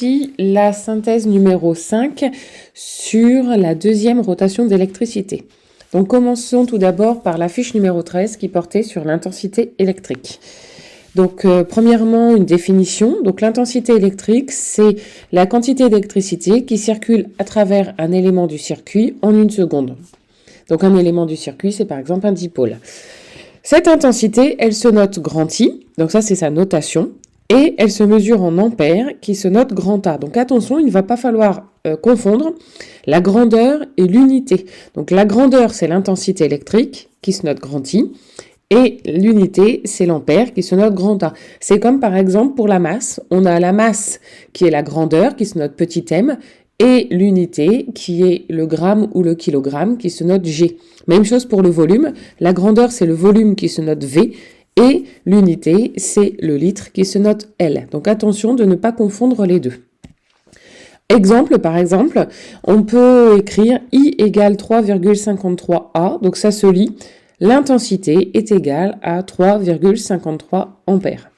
voici la synthèse numéro 5 sur la deuxième rotation d'électricité. Donc commençons tout d'abord par la fiche numéro 13 qui portait sur l'intensité électrique. Donc premièrement, une définition. Donc l'intensité électrique, c'est la quantité d'électricité qui circule à travers un élément du circuit en une seconde. Donc un élément du circuit, c'est par exemple un dipôle. Cette intensité, elle se note grand I, donc ça c'est sa notation, et elle se mesure en ampères qui se note grand A. Donc attention, il ne va pas falloir confondre la grandeur et l'unité. Donc la grandeur, c'est l'intensité électrique qui se note grand I, et l'unité, c'est l'ampère qui se note grand A. C'est comme par exemple pour la masse, on a la masse qui est la grandeur qui se note petit m, et l'unité qui est le gramme ou le kilogramme qui se note G. Même chose pour le volume, la grandeur c'est le volume qui se note V et l'unité c'est le litre qui se note L. Donc attention de ne pas confondre les deux. Exemple par exemple, on peut écrire I égale 3,53 A, donc ça se lit, l'intensité est égale à 3,53 ampères.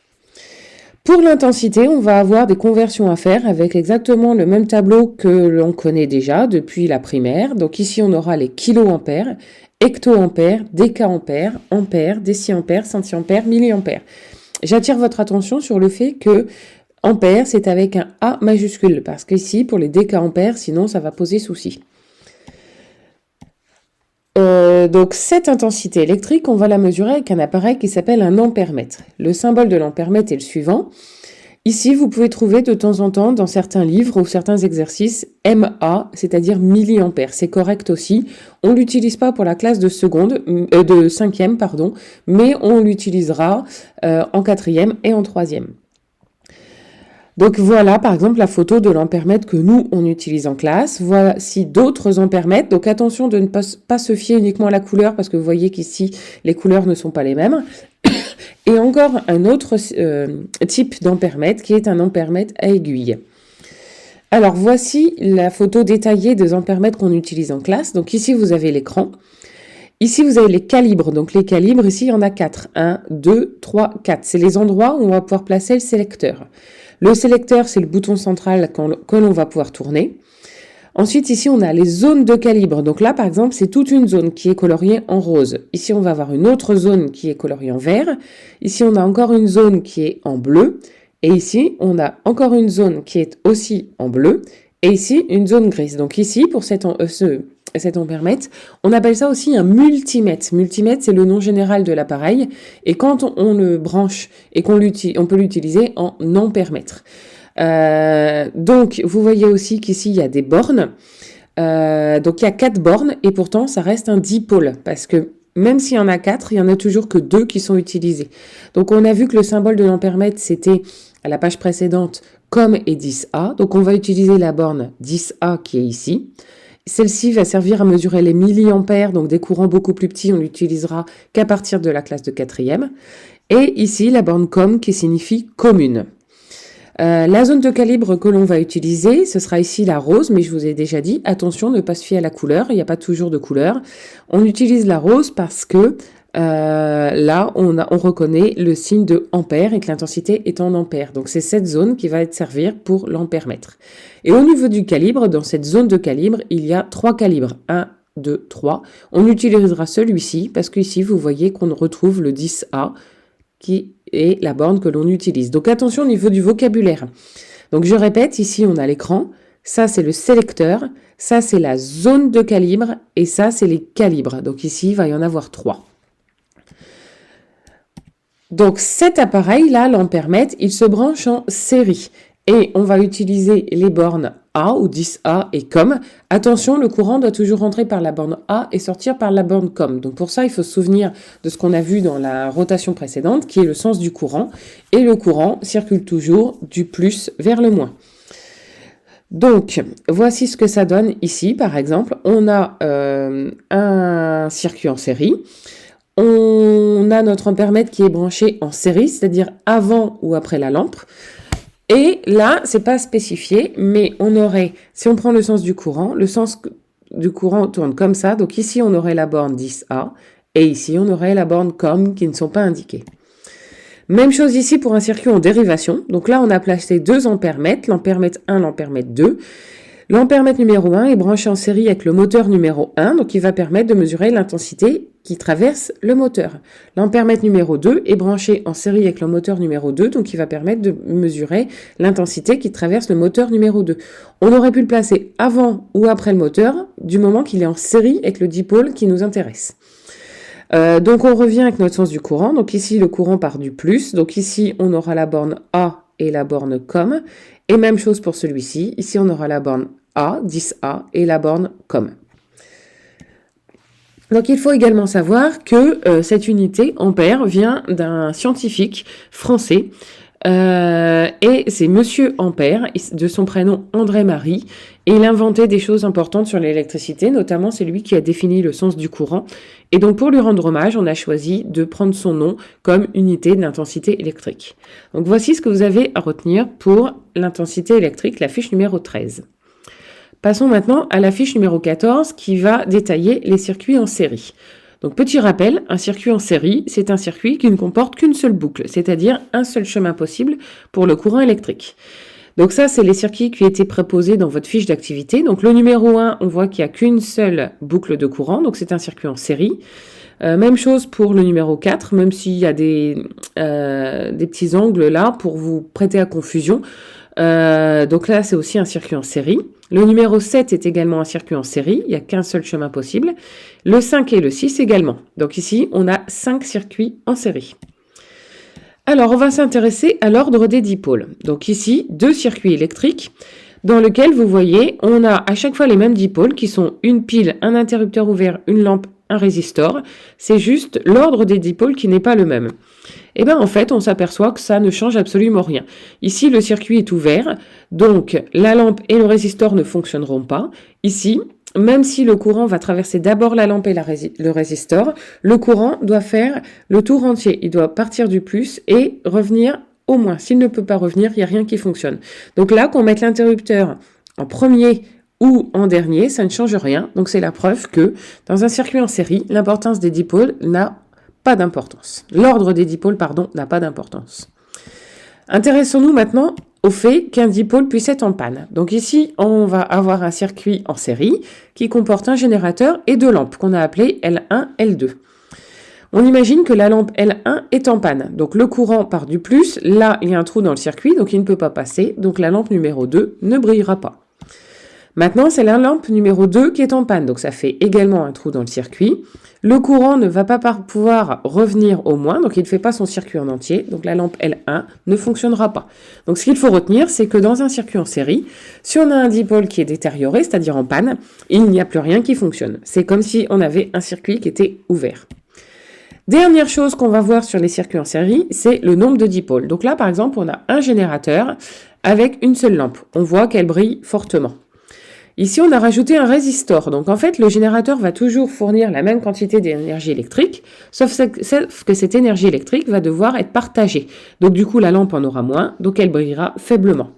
Pour l'intensité, on va avoir des conversions à faire avec exactement le même tableau que l'on connaît déjà depuis la primaire. Donc ici, on aura les kiloampères, hectoampères, décaampères, ampères, déciampères, centiampères, milliampères. J'attire votre attention sur le fait que ampère, c'est avec un A majuscule, parce qu'ici, pour les décaampères, sinon ça va poser souci. Donc cette intensité électrique, on va la mesurer avec un appareil qui s'appelle un ampèremètre. Le symbole de l'ampèremètre est le suivant. Ici, vous pouvez trouver de temps en temps dans certains livres ou certains exercices MA, c'est-à-dire milliampères. C'est correct aussi. On ne l'utilise pas pour la classe de de cinquième, mais on l'utilisera en quatrième et en troisième. Donc voilà par exemple la photo de l'ampèremètre que nous on utilise en classe. Voici d'autres ampèremètres. Donc attention de ne pas se fier uniquement à la couleur parce que vous voyez qu'ici les couleurs ne sont pas les mêmes. Et encore un autre type d'ampèremètre qui est un ampèremètre à aiguille. Alors voici la photo détaillée des ampèremètres qu'on utilise en classe. Donc ici vous avez l'écran. Ici, vous avez les calibres. Donc, les calibres, ici, il y en a 4. 1, 2, 3, 4. C'est les endroits où on va pouvoir placer le sélecteur. Le sélecteur, c'est le bouton central que l'on va pouvoir tourner. Ensuite, ici, on a les zones de calibre. Donc là, par exemple, c'est toute une zone qui est coloriée en rose. Ici, on va avoir une autre zone qui est coloriée en vert. Ici, on a encore une zone qui est en bleu. Et ici, on a encore une zone qui est aussi en bleu. Et ici, une zone grise. Donc ici, pour cet ampèremètre, on appelle ça aussi un multimètre. Multimètre, c'est le nom général de l'appareil. Et quand on le branche et on peut l'utiliser en ampèremètre. Donc, vous voyez aussi qu'ici, il y a des bornes. Donc, il y a 4 bornes et pourtant, ça reste un dipôle parce que même s'il y en a 4, il y en a toujours que 2 qui sont utilisés. Donc, on a vu que le symbole de l'ampèremètre, c'était à la page précédente, comme et 10A. Donc, on va utiliser la borne 10A qui est ici. Celle-ci va servir à mesurer les milliampères, donc des courants beaucoup plus petits, on l'utilisera qu'à partir de la classe de quatrième. Et ici, la borne com qui signifie commune. La zone de calibre que l'on va utiliser, ce sera ici la rose, mais je vous ai déjà dit, attention, ne pas se fier à la couleur, il n'y a pas toujours de couleur. On utilise la rose parce que là, on reconnaît le signe de ampère et que l'intensité est en ampères. Donc, c'est cette zone qui va être servir pour l'ampèremètre. Et au niveau du calibre, dans cette zone de calibre, il y a 3 calibres. 1, 2, 3. On utilisera celui-ci parce qu'ici, vous voyez qu'on retrouve le 10A qui est la borne que l'on utilise. Donc, attention au niveau du vocabulaire. Donc, je répète, ici, on a l'écran. Ça, c'est le sélecteur. Ça, c'est la zone de calibre. Et ça, c'est les calibres. Donc, ici, il va y en avoir 3. Donc cet appareil-là, l'ampèremètre, il se branche en série. Et on va utiliser les bornes A ou 10A et COM. Attention, le courant doit toujours rentrer par la borne A et sortir par la borne COM. Donc pour ça, il faut se souvenir de ce qu'on a vu dans la rotation précédente, qui est le sens du courant. Et le courant circule toujours du plus vers le moins. Donc, voici ce que ça donne ici, par exemple. On a un circuit en série. On a notre ampèremètre qui est branché en série, c'est-à-dire avant ou après la lampe. Et là, c'est pas spécifié, mais on aurait, si on prend le sens du courant tourne comme ça. Donc ici, on aurait la borne 10A et ici, on aurait la borne COM qui ne sont pas indiquées. Même chose ici pour un circuit en dérivation. Donc là, on a placé deux ampèremètres, l'ampèrmètre 1, l'ampèrmètre 2. L'ampèrmètre numéro 1 est branché en série avec le moteur numéro 1, donc il va permettre de mesurer l'intensité qui traverse le moteur. L'ampèrmètre numéro 2 est branché en série avec le moteur numéro 2, donc il va permettre de mesurer l'intensité qui traverse le moteur numéro 2. On aurait pu le placer avant ou après le moteur, du moment qu'il est en série avec le dipôle qui nous intéresse. Donc on revient avec notre sens du courant. Donc ici, le courant part du plus. Donc ici, on aura la borne A et la borne COM. Et même chose pour celui-ci. Ici, on aura la borne A, 10A, et la borne COM. Donc il faut également savoir que cette unité, ampère, vient d'un scientifique français. Et c'est Monsieur Ampère, de son prénom André-Marie, et il inventait des choses importantes sur l'électricité, notamment c'est lui qui a défini le sens du courant. Et donc pour lui rendre hommage, on a choisi de prendre son nom comme unité d'intensité électrique. Donc voici ce que vous avez à retenir pour l'intensité électrique, la fiche numéro 13. Passons maintenant à la fiche numéro 14 qui va détailler les circuits en série. Donc petit rappel, un circuit en série, c'est un circuit qui ne comporte qu'une seule boucle, c'est-à-dire un seul chemin possible pour le courant électrique. Donc ça, c'est les circuits qui étaient préposés dans votre fiche d'activité. Donc le numéro 1, on voit qu'il n'y a qu'une seule boucle de courant, donc c'est un circuit en série. Même chose pour le numéro 4, même s'il y a des petits angles là pour vous prêter à confusion. Donc là, c'est aussi un circuit en série. Le numéro 7 est également un circuit en série, il n'y a qu'un seul chemin possible. Le 5 et le 6 également. Donc ici, on a 5 circuits en série. Alors, on va s'intéresser à l'ordre des dipôles. Donc ici, 2 circuits électriques dans lesquels vous voyez, on a à chaque fois les mêmes dipôles qui sont une pile, un interrupteur ouvert, une lampe, un résistor. C'est juste l'ordre des dipôles qui n'est pas le même. Et bien en fait, on s'aperçoit que ça ne change absolument rien. Ici, le circuit est ouvert, donc la lampe et le résistor ne fonctionneront pas. Ici, même si le courant va traverser d'abord la lampe et le résistor, le courant doit faire le tour entier. Il doit partir du plus et revenir au moins. S'il ne peut pas revenir, il n'y a rien qui fonctionne. Donc là, qu'on mette l'interrupteur en premier ou en dernier, ça ne change rien. Donc c'est la preuve que dans un circuit en série, l'importance des dipôles n'a pas d'importance. L'ordre des dipôles, n'a pas d'importance. Intéressons-nous maintenant au fait qu'un dipôle puisse être en panne. Donc ici, on va avoir un circuit en série qui comporte un générateur et 2 lampes qu'on a appelées L1, L2. On imagine que la lampe L1 est en panne. Donc le courant part du plus, là il y a un trou dans le circuit, donc il ne peut pas passer, donc la lampe numéro 2 ne brillera pas. Maintenant, c'est la lampe numéro 2 qui est en panne, donc ça fait également un trou dans le circuit. Le courant ne va pas pouvoir revenir au moins, donc il ne fait pas son circuit en entier, donc la lampe L1 ne fonctionnera pas. Donc ce qu'il faut retenir, c'est que dans un circuit en série, si on a un dipôle qui est détérioré, c'est-à-dire en panne, il n'y a plus rien qui fonctionne. C'est comme si on avait un circuit qui était ouvert. Dernière chose qu'on va voir sur les circuits en série, c'est le nombre de dipôles. Donc là, par exemple, on a un générateur avec une seule lampe. On voit qu'elle brille fortement. Ici, on a rajouté un résistor. Donc, en fait, le générateur va toujours fournir la même quantité d'énergie électrique, sauf que cette énergie électrique va devoir être partagée. Donc, du coup, la lampe en aura moins, donc elle brillera faiblement.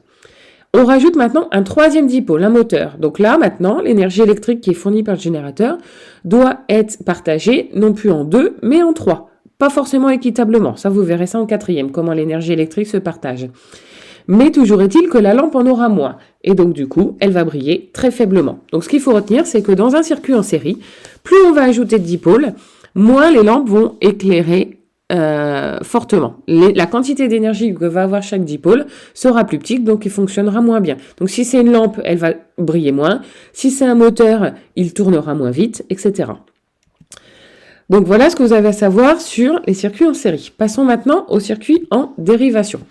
On rajoute maintenant un 3e dipôle, un moteur. Donc là, maintenant, l'énergie électrique qui est fournie par le générateur doit être partagée, non plus en 2, mais en 3. Pas forcément équitablement. Ça, vous verrez ça en 4e, comment l'énergie électrique se partage. Mais toujours est-il que la lampe en aura moins. Et donc, du coup, elle va briller très faiblement. Donc, ce qu'il faut retenir, c'est que dans un circuit en série, plus on va ajouter de dipôles, moins les lampes vont éclairer fortement. La quantité d'énergie que va avoir chaque dipôle sera plus petite, donc il fonctionnera moins bien. Donc, si c'est une lampe, elle va briller moins. Si c'est un moteur, il tournera moins vite, etc. Donc, voilà ce que vous avez à savoir sur les circuits en série. Passons maintenant aux circuits en dérivation.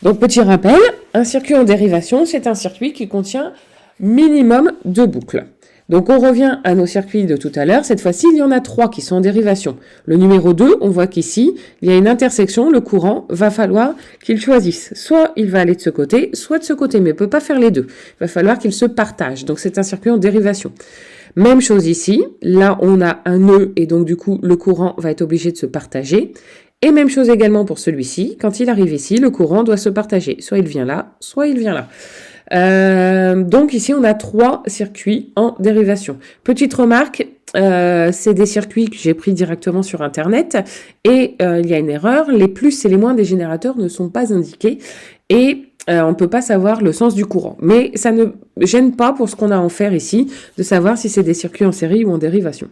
Donc, petit rappel, un circuit en dérivation, c'est un circuit qui contient minimum 2 boucles. Donc, on revient à nos circuits de tout à l'heure. Cette fois-ci, il y en a 3 qui sont en dérivation. Le numéro 2, on voit qu'ici, il y a une intersection. Le courant va falloir qu'il choisisse. Soit il va aller de ce côté, soit de ce côté, mais il ne peut pas faire les deux. Il va falloir qu'il se partage. Donc, c'est un circuit en dérivation. Même chose ici. Là, on a un nœud et donc, du coup, le courant va être obligé de se partager. Et même chose également pour celui-ci. Quand il arrive ici, le courant doit se partager. Soit il vient là, soit il vient là. Donc ici, on a 3 circuits en dérivation. Petite remarque, c'est des circuits que j'ai pris directement sur Internet et il y a une erreur. Les plus et les moins des générateurs ne sont pas indiqués et on ne peut pas savoir le sens du courant. Mais ça ne gêne pas pour ce qu'on a à en faire ici, de savoir si c'est des circuits en série ou en dérivation.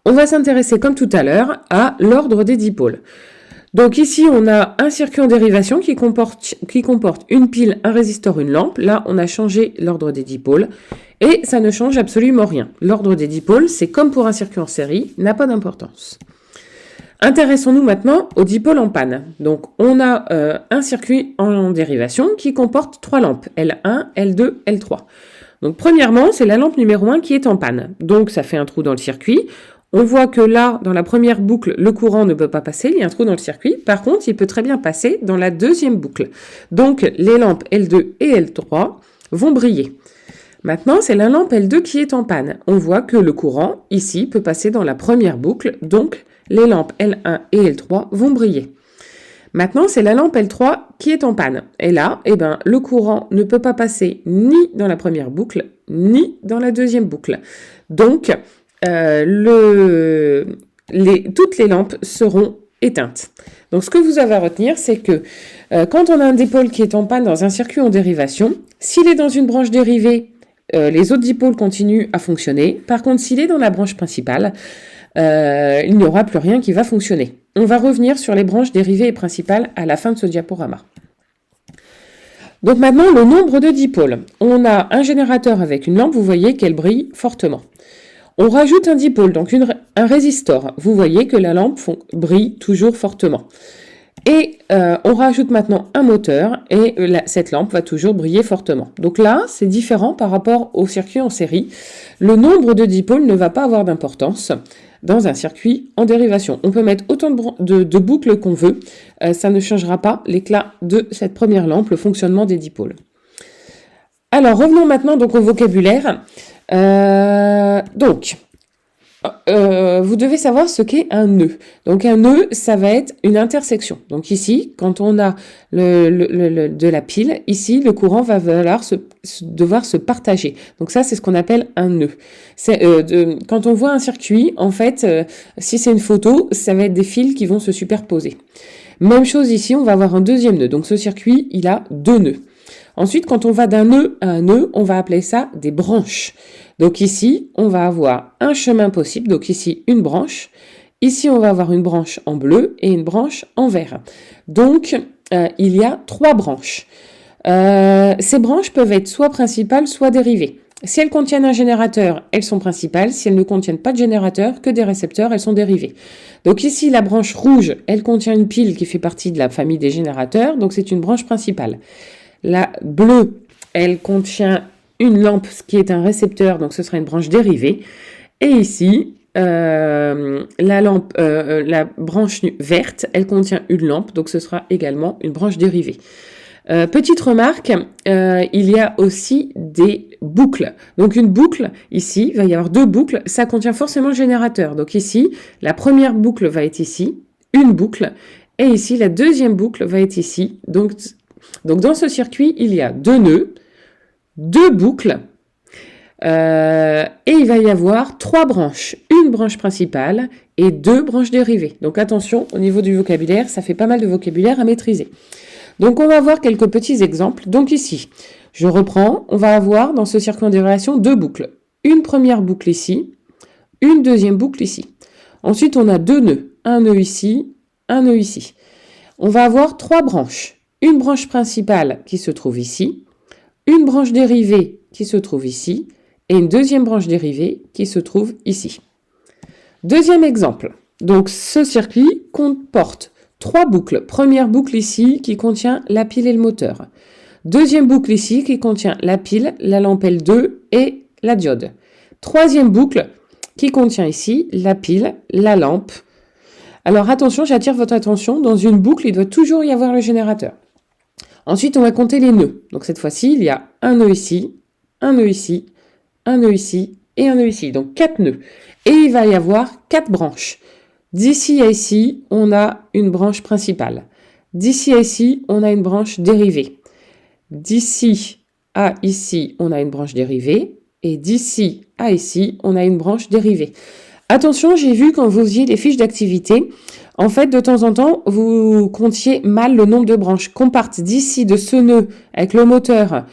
On va s'intéresser, comme tout à l'heure, à l'ordre des dipôles. Donc ici, on a un circuit en dérivation qui comporte une pile, un résistor, une lampe. Là, on a changé l'ordre des dipôles et ça ne change absolument rien. L'ordre des dipôles, c'est comme pour un circuit en série, n'a pas d'importance. Intéressons-nous maintenant aux dipôles en panne. Donc, on a un circuit en dérivation qui comporte 3 lampes, L1, L2, L3. Donc, premièrement, c'est la lampe numéro 1 qui est en panne. Donc, ça fait un trou dans le circuit. On voit que là, dans la première boucle, le courant ne peut pas passer, il y a un trou dans le circuit. Par contre, il peut très bien passer dans la deuxième boucle. Donc, les lampes L2 et L3 vont briller. Maintenant, c'est la lampe L2 qui est en panne. On voit que le courant, ici, peut passer dans la première boucle. Donc, les lampes L1 et L3 vont briller. Maintenant, c'est la lampe L3 qui est en panne. Et là, le courant ne peut pas passer ni dans la première boucle, ni dans la deuxième boucle. Donc, toutes les lampes seront éteintes. Donc, ce que vous avez à retenir, c'est que quand on a un dipôle qui est en panne dans un circuit en dérivation, s'il est dans une branche dérivée, les autres dipôles continuent à fonctionner. Par contre, s'il est dans la branche principale, il n'y aura plus rien qui va fonctionner. On va revenir sur les branches dérivées et principales à la fin de ce diaporama. Donc maintenant, le nombre de dipôles. On a un générateur avec une lampe, vous voyez qu'elle brille fortement. On rajoute un dipôle, donc un résistor. Vous voyez que la lampe brille toujours fortement. Et on rajoute maintenant un moteur et cette lampe va toujours briller fortement. Donc là, c'est différent par rapport au circuit en série. Le nombre de dipôles ne va pas avoir d'importance dans un circuit en dérivation. On peut mettre autant de boucles qu'on veut. Ça ne changera pas l'éclat de cette première lampe, le fonctionnement des dipôles. Alors, revenons maintenant donc au vocabulaire. Vous devez savoir ce qu'est un nœud. Donc un nœud, ça va être une intersection. Donc ici, quand on a de la pile, ici, le courant va devoir se partager. Donc ça, c'est ce qu'on appelle un nœud. Quand on voit un circuit, en fait, si c'est une photo, ça va être des fils qui vont se superposer. Même chose ici, on va avoir un deuxième nœud. Donc ce circuit, il a 2 nœuds. Ensuite, quand on va d'un nœud à un nœud, on va appeler ça des branches. Donc ici, on va avoir un chemin possible. Donc ici, une branche. Ici, on va avoir une branche en bleu et une branche en vert. Donc, il y a 3 branches. Ces branches peuvent être soit principales, soit dérivées. Si elles contiennent un générateur, elles sont principales. Si elles ne contiennent pas de générateur, que des récepteurs, elles sont dérivées. Donc ici, la branche rouge, elle contient une pile qui fait partie de la famille des générateurs. Donc c'est une branche principale. La bleue, elle contient une lampe qui est un récepteur, donc ce sera une branche dérivée. Et ici, la branche verte, elle contient une lampe, donc ce sera également une branche dérivée. Petite remarque, il y a aussi des boucles. Donc une boucle, ici, il va y avoir 2 boucles, ça contient forcément le générateur. Donc ici, la première boucle va être ici, une boucle, et ici, la deuxième boucle va être ici. Donc dans ce circuit, il y a 2 nœuds, 2 boucles, et il va y avoir 3 branches, une branche principale et 2 branches dérivées. Donc attention, au niveau du vocabulaire, ça fait pas mal de vocabulaire à maîtriser. Donc on va voir quelques petits exemples. Donc ici, je reprends, on va avoir dans ce circuit en dérivation 2 boucles. Une première boucle ici, une deuxième boucle ici. Ensuite, on a 2 nœuds, un nœud ici, un nœud ici. On va avoir 3 branches. Une branche principale qui se trouve ici, une branche dérivée qui se trouve ici, et une deuxième branche dérivée qui se trouve ici. Deuxième exemple. Donc ce circuit comporte 3 boucles. Première boucle ici qui contient la pile et le moteur. Deuxième boucle ici qui contient la pile, la lampe L2 et la diode. Troisième boucle qui contient ici la pile, la lampe. Alors attention, j'attire votre attention, dans une boucle, il doit toujours y avoir le générateur. Ensuite, on va compter les nœuds. Donc cette fois-ci, il y a un nœud ici, un nœud ici, un nœud ici et un nœud ici. Donc 4 nœuds. Et il va y avoir 4 branches. D'ici à ici, on a une branche principale. D'ici à ici, on a une branche dérivée. D'ici à ici, on a une branche dérivée. Et d'ici à ici, on a une branche dérivée. Attention, j'ai vu quand vous faisiez les fiches d'activité, en fait, de temps en temps, vous comptiez mal le nombre de branches. Qu'on parte d'ici de ce nœud avec le moteur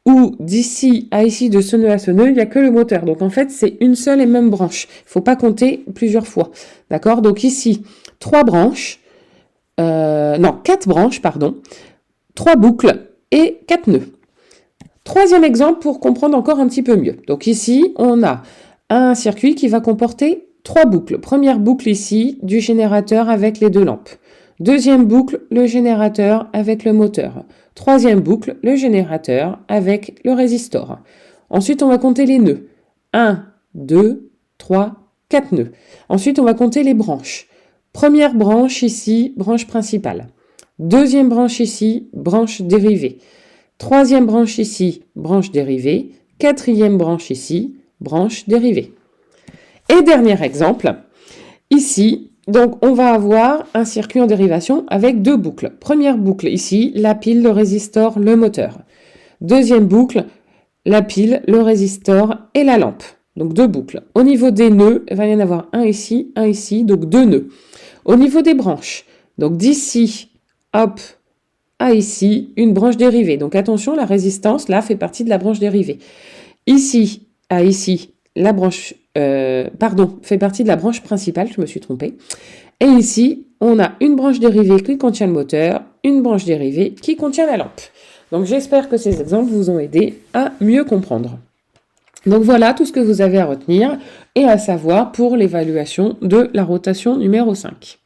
ou d'ici à ici de ce nœud à ce nœud, il n'y a que le moteur. Donc en fait, c'est une seule et même branche. Il ne faut pas compter plusieurs fois. D'accord? Donc ici, 4 branches, pardon, 3 boucles et 4 nœuds. Troisième exemple pour comprendre encore un petit peu mieux. Donc ici, on a un circuit qui va comporter 3 boucles. Première boucle ici, du générateur avec les 2 lampes. Deuxième boucle, le générateur avec le moteur. Troisième boucle, le générateur avec le résistor. Ensuite, on va compter les nœuds. 1, 2, 3, 4 nœuds. Ensuite, on va compter les branches. Première branche ici, branche principale. Deuxième branche ici, branche dérivée. Troisième branche ici, branche dérivée. Quatrième branche ici, branche dérivée. Et dernier exemple, ici, donc on va avoir un circuit en dérivation avec 2 boucles. Première boucle ici, la pile, le résistor, le moteur. Deuxième boucle, la pile, le résistor et la lampe. Donc 2 boucles. Au niveau des nœuds, il va y en avoir un ici, donc 2 nœuds. Au niveau des branches, donc d'ici, hop, à ici, une branche dérivée. Donc attention, la résistance, là, fait partie de la branche dérivée. Ici, à ici, la branche, fait partie de la branche principale, je me suis trompée. Et ici, on a une branche dérivée qui contient le moteur, une branche dérivée qui contient la lampe. Donc j'espère que ces exemples vous ont aidé à mieux comprendre. Donc voilà tout ce que vous avez à retenir et à savoir pour l'évaluation de la rotation numéro 5.